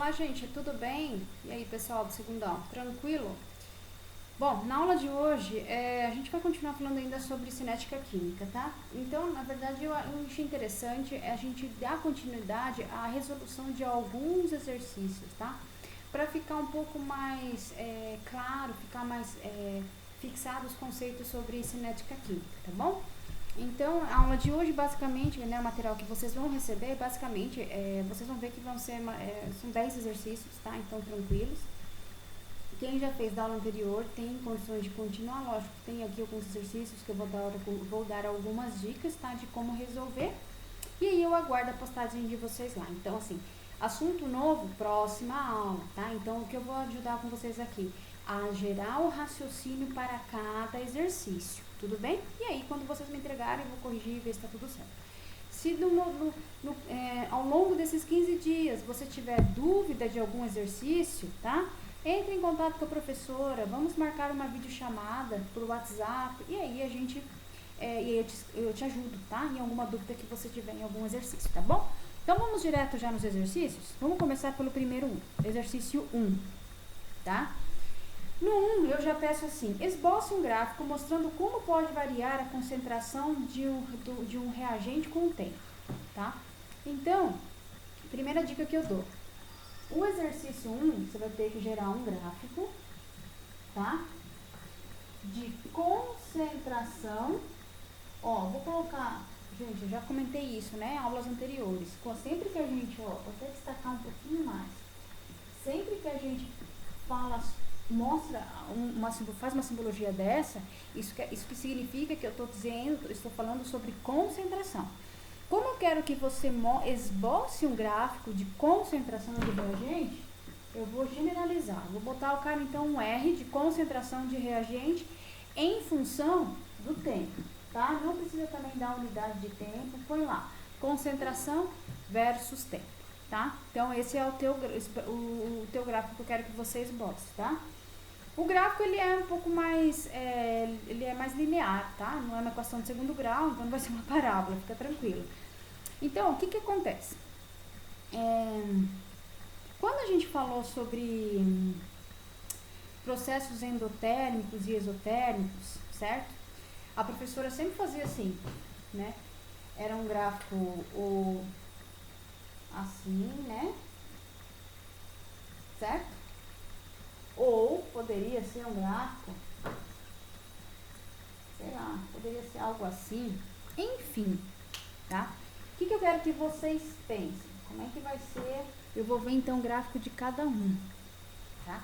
Olá, gente, tudo bem? E aí, pessoal do segundão, tranquilo? Bom, na aula de hoje, a gente vai continuar falando ainda sobre cinética química, tá? Então, na verdade, eu achei interessante a gente dar continuidade à resolução de alguns exercícios, tá? Para ficar um pouco mais claro, ficar mais fixado os conceitos sobre cinética química, tá bom? Então, a aula de hoje, basicamente, né, o material que vocês vão receber, basicamente, vocês vão ver que vão ser, são 10 exercícios, tá? Então, tranquilos. Quem já fez da aula anterior tem condições de continuar, lógico, tem aqui alguns exercícios que eu vou dar algumas dicas, tá? De como resolver. E aí eu aguardo a postagem de vocês lá. Então, assim, assunto novo, próxima aula, tá? Então, o que eu vou ajudar com vocês aqui? A gerar o raciocínio para cada exercício, tudo bem? E aí, quando vocês me entregarem, eu vou corrigir e ver se está tudo certo. Se ao longo desses 15 dias você tiver dúvida de algum exercício, tá? Entre em contato com a professora, vamos marcar uma videochamada por WhatsApp e aí a gente, eu te ajudo, tá? Em alguma dúvida que você tiver em algum exercício, tá bom? Então vamos direto já nos exercícios? Vamos começar pelo primeiro exercício 1, tá? No 1, eu já peço assim, esboce um gráfico mostrando como pode variar a concentração de um reagente com o tempo, tá? Então, primeira dica que eu dou. O exercício 1, você vai ter que gerar um gráfico, tá? De concentração. Ó, vou colocar, gente, eu já comentei isso, né, em aulas anteriores. Sempre que a gente, vou até destacar um pouquinho mais. Sempre que a gente faz uma simbologia dessa, isso que significa que eu estou falando sobre concentração. Como eu quero que você esboce um gráfico de concentração de reagente, eu vou generalizar. Vou botar o cara, então, um R de concentração de reagente em função do tempo, tá? Não precisa também dar unidade de tempo, põe lá, concentração versus tempo, tá? Então, esse é o teu gráfico que eu quero que você esboce, tá? O gráfico, ele é um pouco mais, ele é mais linear, tá? Não é uma equação de segundo grau, então não vai ser uma parábola, fica tranquilo. Então, o que acontece? Quando a gente falou sobre processos endotérmicos e exotérmicos, certo? A professora sempre fazia assim, né? Era um gráfico assim, né? Certo? Ou poderia ser um gráfico, sei lá, poderia ser algo assim. Enfim, tá? O que eu quero que vocês pensem? Como é que vai ser? Eu vou ver então o gráfico de cada um, tá?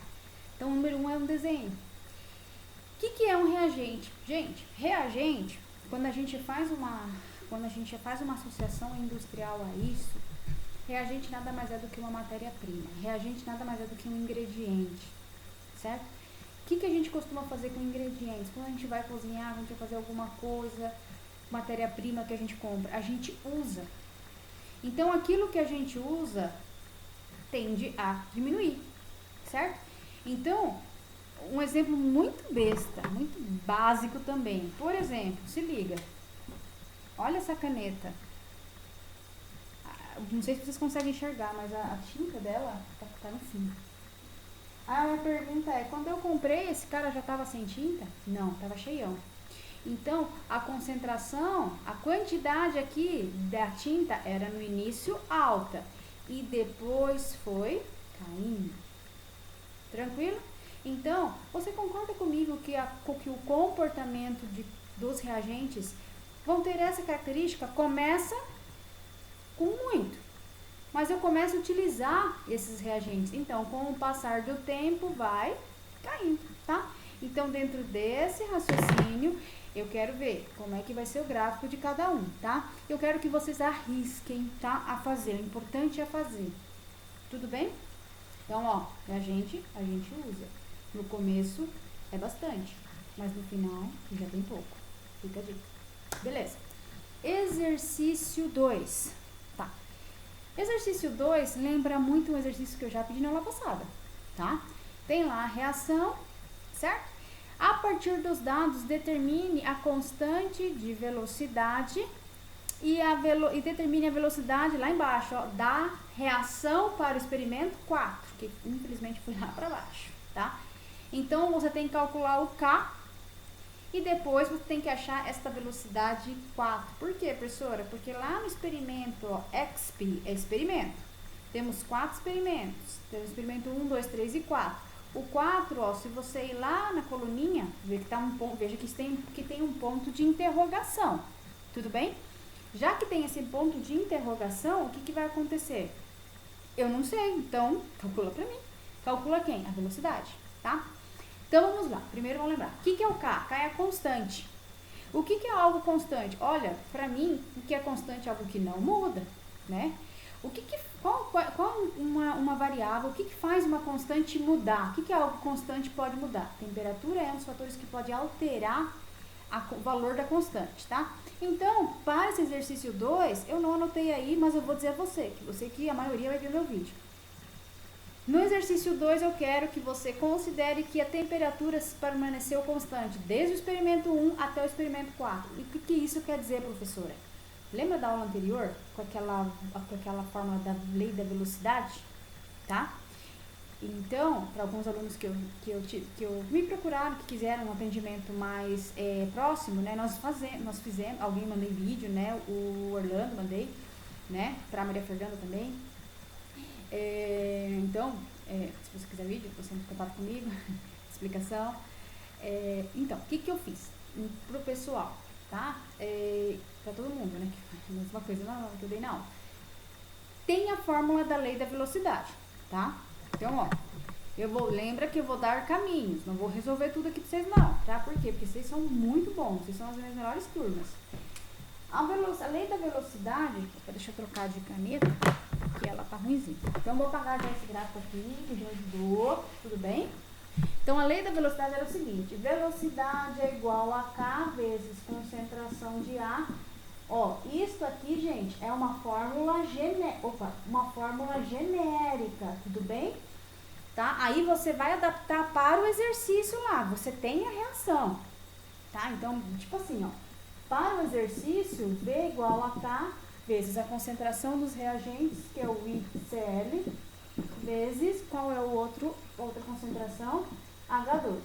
Então, o número 1 é um desenho. O que é um reagente? Gente, reagente, quando a gente faz uma associação industrial a isso, reagente nada mais é do que uma matéria-prima. Reagente nada mais é do que um ingrediente, certo? O que a gente costuma fazer com ingredientes? Quando a gente vai cozinhar, a gente vai fazer alguma coisa, matéria-prima que a gente compra, a gente usa. Então, aquilo que a gente usa tende a diminuir, certo? Então, um exemplo muito besta, muito básico também. Por exemplo, se liga. Olha essa caneta. Não sei se vocês conseguem enxergar, mas a tinta dela tá no fim. A minha pergunta é, quando eu comprei, esse cara já estava sem tinta? Não, estava cheião. Então, a concentração, a quantidade aqui da tinta era no início alta e depois foi caindo. Tranquilo? Então, você concorda comigo que o comportamento dos reagentes vão ter essa característica? Começa com muito, mas eu começo a utilizar esses reagentes. Então, com o passar do tempo, vai caindo, tá? Então, dentro desse raciocínio, eu quero ver como é que vai ser o gráfico de cada um, tá? Eu quero que vocês arrisquem, tá? A fazer. O importante é fazer. Tudo bem? Então, ó, a gente usa. No começo é bastante, mas no final já tem pouco. Fica a dica. Beleza. Exercício 2. Tá. Exercício 2 lembra muito um exercício que eu já pedi na aula passada, tá? Tem lá a reação, certo? A partir dos dados, determine a constante de velocidade e determine a velocidade lá embaixo, ó, da reação para o experimento 4, que infelizmente foi lá para baixo, tá? Então, você tem que calcular o K e depois você tem que achar esta velocidade 4. Por quê, professora? Porque lá no experimento, ó, XP é experimento. Temos 4 experimentos. Temos experimento 1, 2, 3 e 4. O 4, ó, se você ir lá na coluninha, veja que tem um ponto de interrogação. Tudo bem? Já que tem esse ponto de interrogação, o que vai acontecer? Eu não sei, então calcula pra mim. Calcula quem? A velocidade, tá? Então vamos lá. Primeiro vamos lembrar. O que é o K? K é a constante. O que é algo constante? Olha, pra mim, o que é constante é algo que não muda, né? Qual uma variável, o que faz uma constante mudar? O que é algo constante pode mudar? Temperatura é um dos fatores que pode alterar o valor da constante, tá? Então, para esse exercício 2, eu não anotei aí, mas eu vou dizer a você que a maioria vai ver meu vídeo. No exercício 2, eu quero que você considere que a temperatura permaneceu constante desde o experimento 1 até o experimento 4. E o que isso quer dizer, professora? Lembra da aula anterior, com aquela fórmula da lei da velocidade? Tá? Então, para alguns alunos que me procuraram, que quiseram um atendimento mais próximo, né, nós fizemos, alguém mandei vídeo, né, o Orlando mandei, né, para a Maria Fernanda também. Então, se você quiser vídeo, você entra em contato comigo, explicação. Então, o que eu fiz pro pessoal, tá? Para todo mundo, né, que é a mesma coisa que eu dei na aula. Tem a fórmula da lei da velocidade, tá? Então, ó, lembra que eu vou dar caminhos, não vou resolver tudo aqui pra vocês não, tá? Por quê? Porque vocês são muito bons, vocês são as minhas melhores turmas. A lei da velocidade, deixa eu trocar de caneta, que ela tá ruimzinha. Então, eu vou apagar já esse gráfico aqui, que já ajudou, tudo bem? Então, a lei da velocidade era o seguinte, velocidade é igual a K vezes concentração de A. Ó, isso aqui, gente, é uma fórmula genérica, tudo bem? Tá? Aí você vai adaptar para o exercício lá, você tem a reação, tá? Então, tipo assim, ó, para o exercício, V igual a K vezes a concentração dos reagentes, que é o ICL, vezes, qual é outra concentração? H2.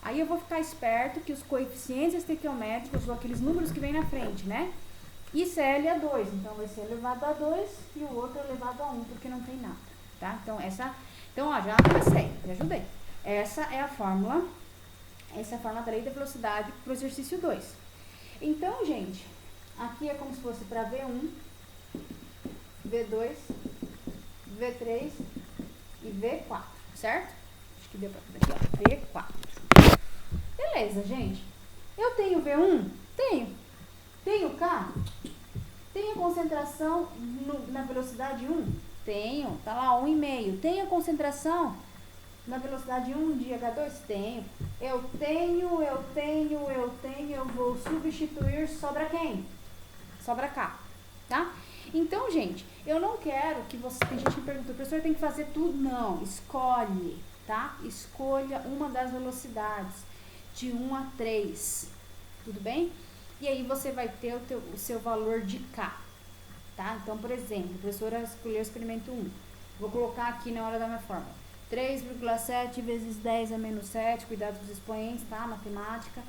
Aí eu vou ficar esperto que os coeficientes estequiométricos, ou aqueles números que vem na frente, né? ICL é 2, então vai ser elevado a 2 e o outro elevado a 1, porque não tem nada, tá? Então, ó, já comecei, já ajudei. Essa é a fórmula da lei da velocidade para o exercício 2. Então, gente, aqui é como se fosse para V1, V2, V3 e V4, certo? Acho que deu para aqui, ó, V4. Beleza, gente. Eu tenho V1? Tenho. Tenho K? Tenho concentração na velocidade 1? Tenho. Tá lá, 1,5. Tenho concentração na velocidade 1 de H2? Tenho. Eu vou substituir, sobra quem? Sobra K, tá? Então, gente, eu não quero que você... Tem gente que pergunta, professor, tem que fazer tudo? Não, escolhe, tá? Escolha uma das velocidades, de 1 a 3, tudo bem? E aí você vai ter o seu valor de K, tá? Então, por exemplo, a professora escolheu o experimento 1. Vou colocar aqui na hora da minha fórmula. 3,7 vezes 10 a menos 7, cuidado dos expoentes, tá? Matemática.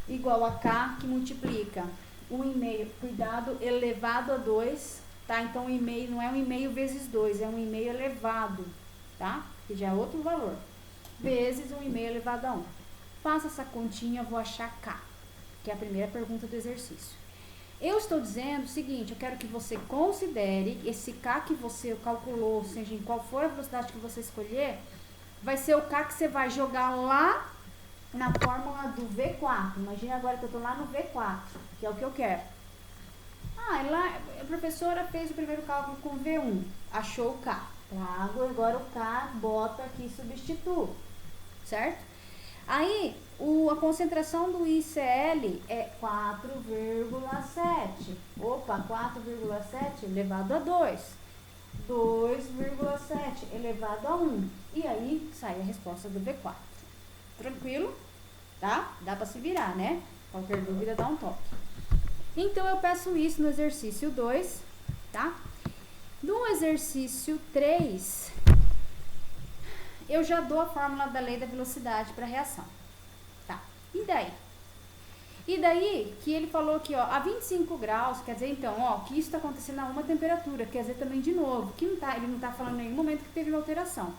Igual a K, que multiplica 1,5, cuidado, elevado a 2, tá? Então, 1,5 não é 1,5 vezes 2, é 1,5 elevado, tá? Que já é outro valor. Vezes 1,5 elevado a 1. Faça essa continha, eu vou achar K, que é a primeira pergunta do exercício. Eu estou dizendo o seguinte, eu quero que você considere esse K que você calculou, seja em qual for a velocidade que você escolher, vai ser o K que você vai jogar lá na fórmula do V4. Imagina agora que eu estou lá no V4, que é o que eu quero. Lá a professora fez o primeiro cálculo com V1, achou o K. Trago agora o K, bota aqui e substituo, certo? Aí, a concentração do ICL é 4,7. Opa, 4,7 elevado a 2. 2,7 elevado a 1. E aí, sai a resposta do V4. Tranquilo? Tá? Dá pra se virar, né? Qualquer dúvida, dá um toque. Então, eu peço isso no exercício 2, tá? No exercício 3, eu já dou a fórmula da lei da velocidade para reação, tá? E daí? E daí, que ele falou aqui, ó, a 25 graus, quer dizer, então, ó, que isso está acontecendo a uma temperatura, quer dizer também, de novo, que ele não tá falando em nenhum momento que teve uma alteração.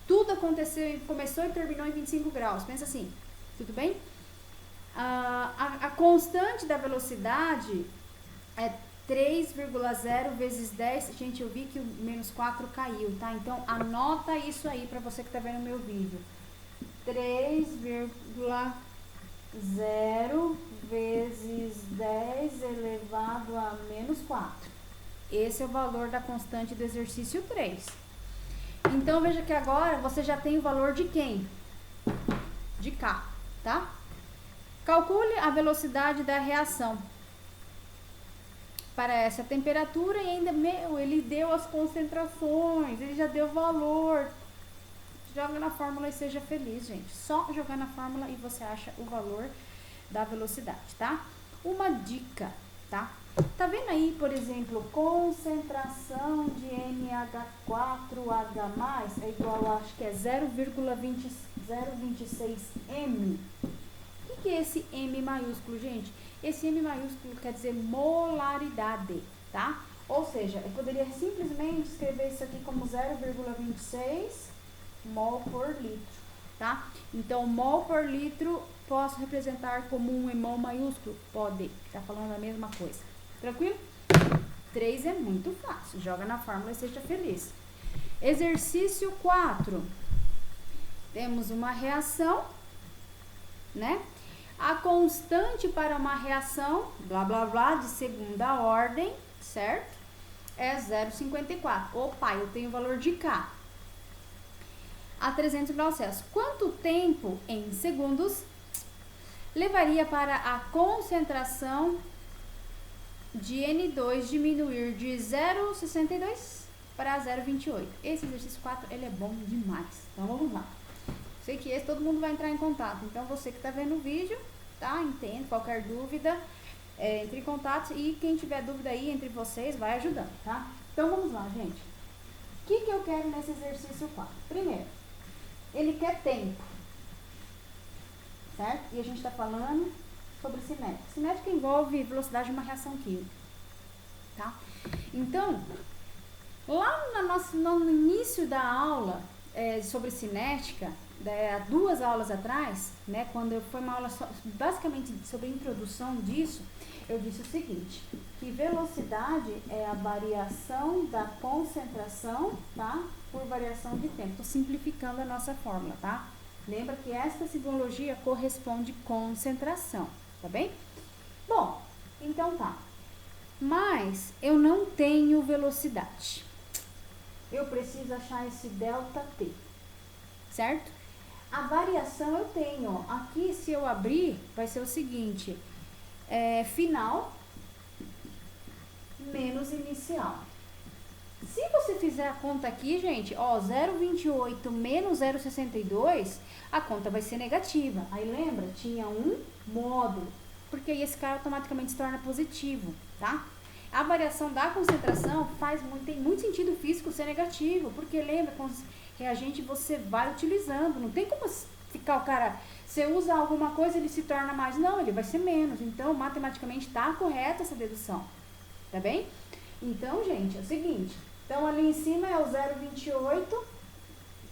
Tudo aconteceu, começou e terminou em 25 graus, pensa assim, tudo bem? A constante da velocidade é 3,0 vezes 10, gente, eu vi que o menos 4 caiu, tá? Então, anota isso aí pra você que tá vendo o meu vídeo. 3,0 vezes 10 elevado a menos 4. Esse é o valor da constante do exercício 3. Então, veja que agora você já tem o valor de quem? De K, tá? Calcule a velocidade da reação para essa temperatura e ainda, ele deu as concentrações, ele já deu valor. Joga na fórmula e seja feliz, gente. Só jogar na fórmula e você acha o valor da velocidade, tá? Uma dica, tá? Tá vendo aí, por exemplo, concentração de NH4H+, é igual a, acho que é 0,26 M. O que é esse M maiúsculo, gente? Esse M maiúsculo quer dizer molaridade, tá? Ou seja, eu poderia simplesmente escrever isso aqui como 0,26 mol por litro, tá? Então, mol por litro posso representar como um mol maiúsculo? Pode, tá falando a mesma coisa. Tranquilo? 3 é muito fácil, joga na fórmula e seja feliz. Exercício 4. Temos uma reação, né? A constante para uma reação, blá, blá, blá, de segunda ordem, certo? É 0,54. Opa, eu tenho o valor de K. A 300 graus Celsius. Quanto tempo, em segundos, levaria para a concentração de N2 diminuir de 0,62 para 0,28? Esse exercício 4, ele é bom demais. Então, vamos lá. Sei que esse todo mundo vai entrar em contato. Então, você que está vendo o vídeo, tá? Entende? Qualquer dúvida, entre em contato. E quem tiver dúvida aí entre vocês, vai ajudando, tá? Então, vamos lá, gente. O que eu quero nesse exercício 4? Primeiro, ele quer tempo, certo? E a gente está falando sobre cinética. Cinética envolve velocidade de uma reação química, tá? Então, lá no início da aula sobre cinética, há 2 aulas atrás, né, quando foi uma aula basicamente sobre a introdução disso, eu disse o seguinte, que velocidade é a variação da concentração, tá, por variação de tempo. Estou simplificando a nossa fórmula, tá? Lembra que esta simbologia corresponde concentração, tá bem? Bom, então tá. Mas eu não tenho velocidade. Eu preciso achar esse delta T, certo? A variação eu tenho, ó. Aqui, se eu abrir, vai ser o seguinte, final menos inicial. Se você fizer a conta aqui, gente, ó, 0,28 menos 0,62, a conta vai ser negativa. Aí lembra? Tinha um módulo, porque aí esse cara automaticamente se torna positivo, tá? A variação da concentração tem muito sentido físico ser negativo, porque lembra, com reagente você vai utilizando, não tem como ficar o cara, você usa alguma coisa, ele se torna mais, não, ele vai ser menos, então matematicamente tá correta essa dedução, tá bem? Então, gente, é o seguinte, então ali em cima é o 0,28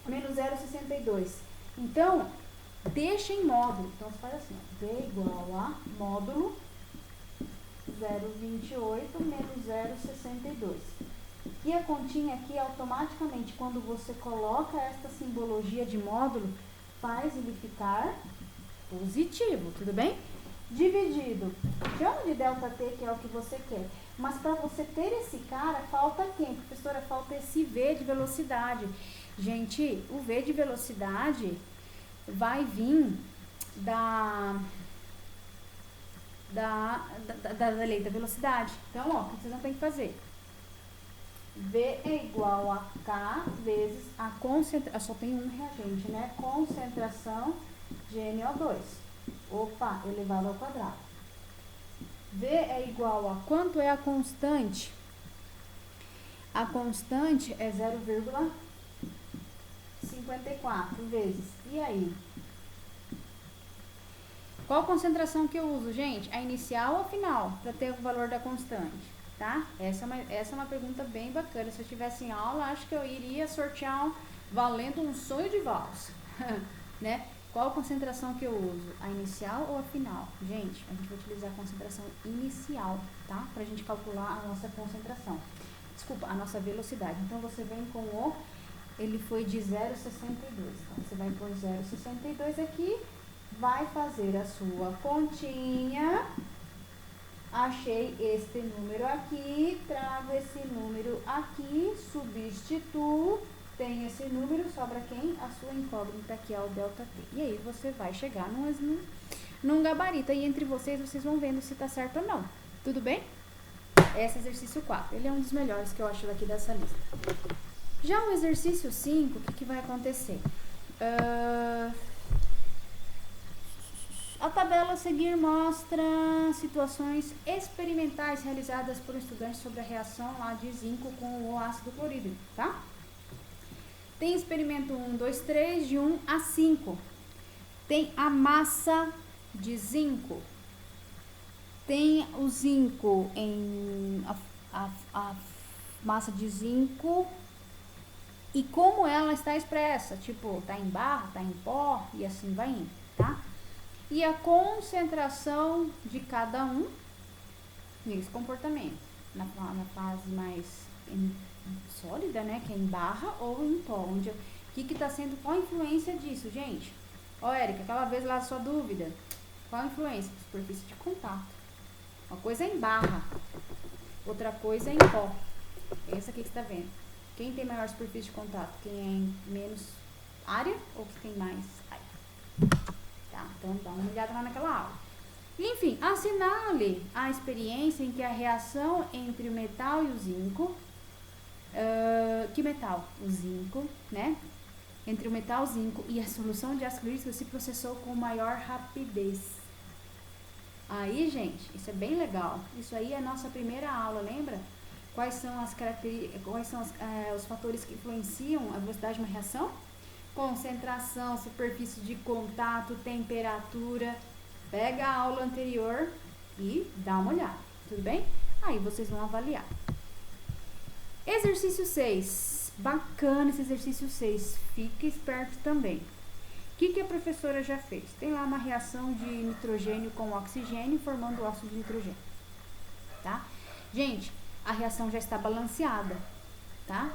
menos 0,62, então, deixa em módulo, então você faz assim, ó, V igual a módulo 0,28 menos 0,62. E a continha aqui, automaticamente, quando você coloca esta simbologia de módulo, faz ele ficar positivo, tudo bem? Dividido. Chama de delta T, que é o que você quer. Mas para você ter esse cara, falta quem? Professora, falta esse V de velocidade. Gente, o V de velocidade vai vir da lei da velocidade. Então, ó, o que vocês não tem que fazer? V é igual a K vezes a concentração, só tem um reagente, né? Concentração de NO2. Opa, elevado ao quadrado. V é igual a quanto é a constante? A constante é 0,54 vezes. E aí? Qual concentração que eu uso, gente? A inicial ou a final? Para ter o valor da constante, tá? Essa é uma pergunta bem bacana. Se eu tivesse em aula, acho que eu iria sortear valendo um sonho de valsa, né? Qual concentração que eu uso? A inicial ou a final? Gente, a gente vai utilizar a concentração inicial, tá? Pra gente calcular a nossa concentração. Desculpa, a nossa velocidade. Então, você vem com o... Ele foi de 0,62. Então, você vai pôr 0,62 aqui, vai fazer a sua continha. Achei este número aqui, trago esse número aqui, substituo. Tem esse número, sobra quem? A sua incógnita, que é o delta T. E aí você vai chegar num gabarito. E entre vocês vão vendo se tá certo ou não. Tudo bem? Esse é exercício 4. Ele é um dos melhores que eu acho daqui dessa lista. Já o exercício 5, o que vai acontecer? A tabela a seguir mostra situações experimentais realizadas por um estudante sobre a reação lá de zinco com o ácido clorídrico, tá? Tem experimento 1, 2, 3, de 1 a 5. Tem a massa de zinco. Tem o zinco em a massa de zinco e como ela está expressa. Tipo, tá em barra, tá em pó e assim vai indo, tá? E a concentração de cada um nesse comportamento. Na fase mais sólida, né, que é em barra ou em pó, onde que tá sendo, qual a influência disso, gente? Ó, Érica, aquela vez lá a sua dúvida, qual a influência? Superfície de contato. Uma coisa é em barra, outra coisa é em pó. Essa aqui que você tá vendo. Quem tem maior superfície de contato? Quem é em menos área ou que tem mais área? Tá, então dá uma olhada lá naquela aula. Enfim, assinale a experiência em que a reação entre o metal e o zinco, que metal? O zinco, né? Entre o metal zinco e a solução de ácido clorídrico se processou com maior rapidez. Aí, gente, isso é bem legal. Isso aí é a nossa primeira aula, lembra? Quais são as características, os fatores que influenciam a velocidade de uma reação? Concentração, superfície de contato, temperatura. Pega a aula anterior e dá uma olhada, tudo bem? Aí vocês vão avaliar. Exercício 6. Bacana esse exercício 6. Fique esperto também. O que a professora já fez? Tem lá uma reação de nitrogênio com oxigênio formando óxido de nitrogênio, tá? Gente, a reação já está balanceada, tá?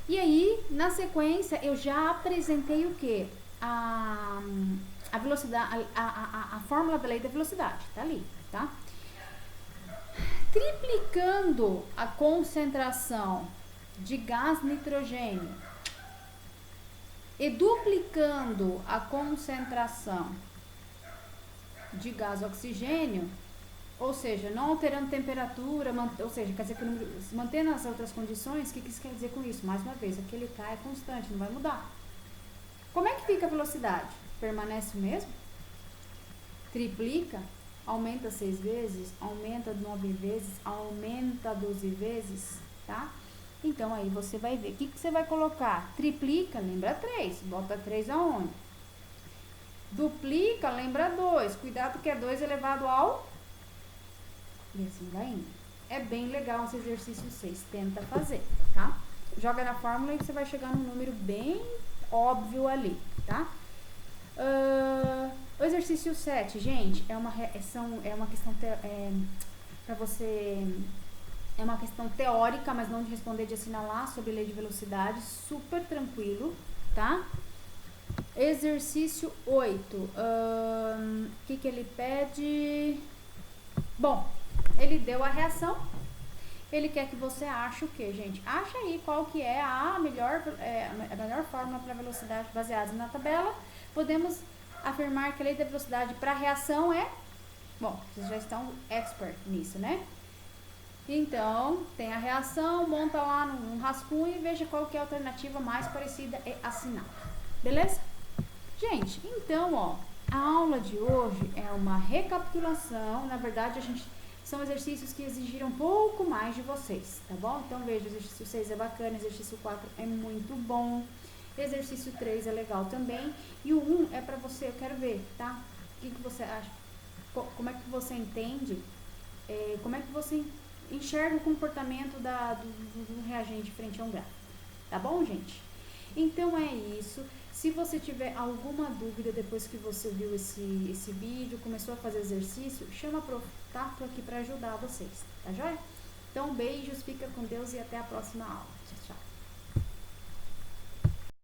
E aí, na sequência, eu já apresentei o quê? A velocidade, a fórmula da lei da velocidade, tá ali, tá? Triplicando a concentração de gás nitrogênio e duplicando a concentração de gás oxigênio, ou seja, não alterando temperatura, ou seja, quer dizer que mantendo as outras condições, o que isso quer dizer com isso? Mais uma vez, aquele K é constante, não vai mudar. Como é que fica a velocidade? Permanece o mesmo? Triplica? Aumenta 6 vezes? Aumenta 9 vezes? Aumenta 12 vezes? Tá? Então, aí você vai ver. O que você vai colocar? Triplica, lembra 3. Bota 3 aonde? Duplica, lembra 2. Cuidado que é 2 elevado ao... E assim vai indo. É bem legal esse exercício 6. Tenta fazer, tá? Joga na fórmula e você vai chegar num número bem óbvio ali, tá? O exercício 7, gente, é uma questão para você... É uma questão teórica, mas não de responder, de assinalar sobre lei de velocidade. Super tranquilo, tá? Exercício 8. O que ele pede? Bom, ele deu a reação. Ele quer que você ache o que, gente? Acha aí qual que é a melhor fórmula para velocidade baseada na tabela. Podemos afirmar que a lei da velocidade para reação é... Bom, vocês já estão expert nisso, né? Então, tem a reação, monta lá num rascunho e veja qual que é a alternativa mais parecida e assinada. Beleza? Gente, então, ó, a aula de hoje é uma recapitulação. Na verdade, a gente são exercícios que exigiram um pouco mais de vocês, tá bom? Então, veja, exercício 6 é bacana, exercício 4 é muito bom, exercício 3 é legal também, e o 1 é pra você, eu quero ver, tá? O que você acha? Como é que você entende, como é que você enxerga o comportamento do reagente frente a um gráfico, tá bom, gente? Então, é isso. Se você tiver alguma dúvida depois que você viu esse vídeo, começou a fazer exercício, chama a prof, tá? Tô aqui para ajudar vocês, tá joia? Então, beijos, fica com Deus e até a próxima aula. Tchau, tchau.